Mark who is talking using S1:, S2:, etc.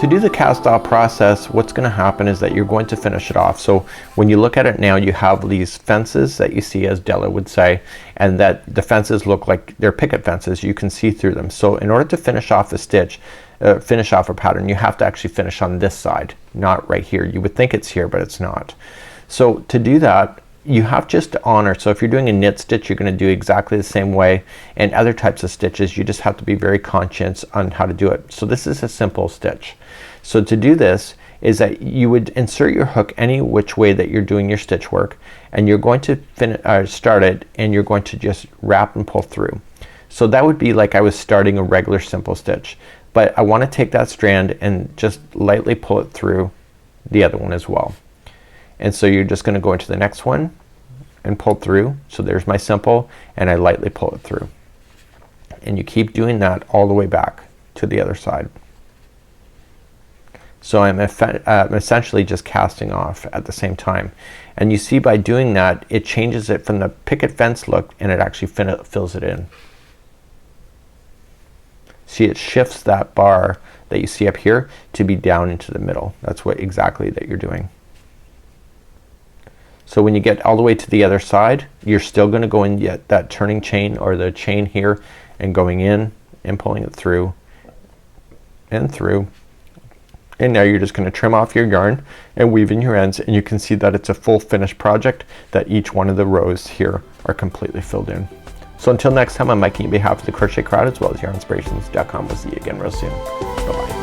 S1: To do the cast off process, what's going to happen is that you're going to finish it off. So when you look at it now, you have these fences that you see, as Della would say, and that the fences look like they're picket fences. You can see through them. So in order to finish off a stitch, finish off a pattern, you have to actually finish on this side, not right here. You would think it's here, but it's not. So to do that, you have just to honor. So if you're doing a knit stitch, you're going to do exactly the same way, and other types of stitches you just have to be very conscious on how to do it. So this is a simple stitch. So to do this is that you would insert your hook any which way that you're doing your stitch work, and you're going to start it, and you're going to just wrap and pull through. So that would be like I was starting a regular simple stitch, but I want to take that strand and just lightly pull it through the other one as well. And so you're just gonna go into the next one and pull through. So there's my simple, and I lightly pull it through, and you keep doing that all the way back to the other side. So I'm essentially just casting off at the same time, and you see by doing that it changes it from the picket fence look, and it actually fills it in. See, it shifts that bar that you see up here to be down into the middle. That's what exactly that you're doing. So when you get all the way to the other side, you're still gonna go in yet that turning chain, or the chain here, and going in and pulling it through and through. And now you're just gonna trim off your yarn and weave in your ends, and you can see that it's a full finished project, that each one of the rows here are completely filled in. So until next time, I'm Mikey on behalf of the Crochet Crowd as well as yarnspirations.com. We'll see you again real soon. Bye bye.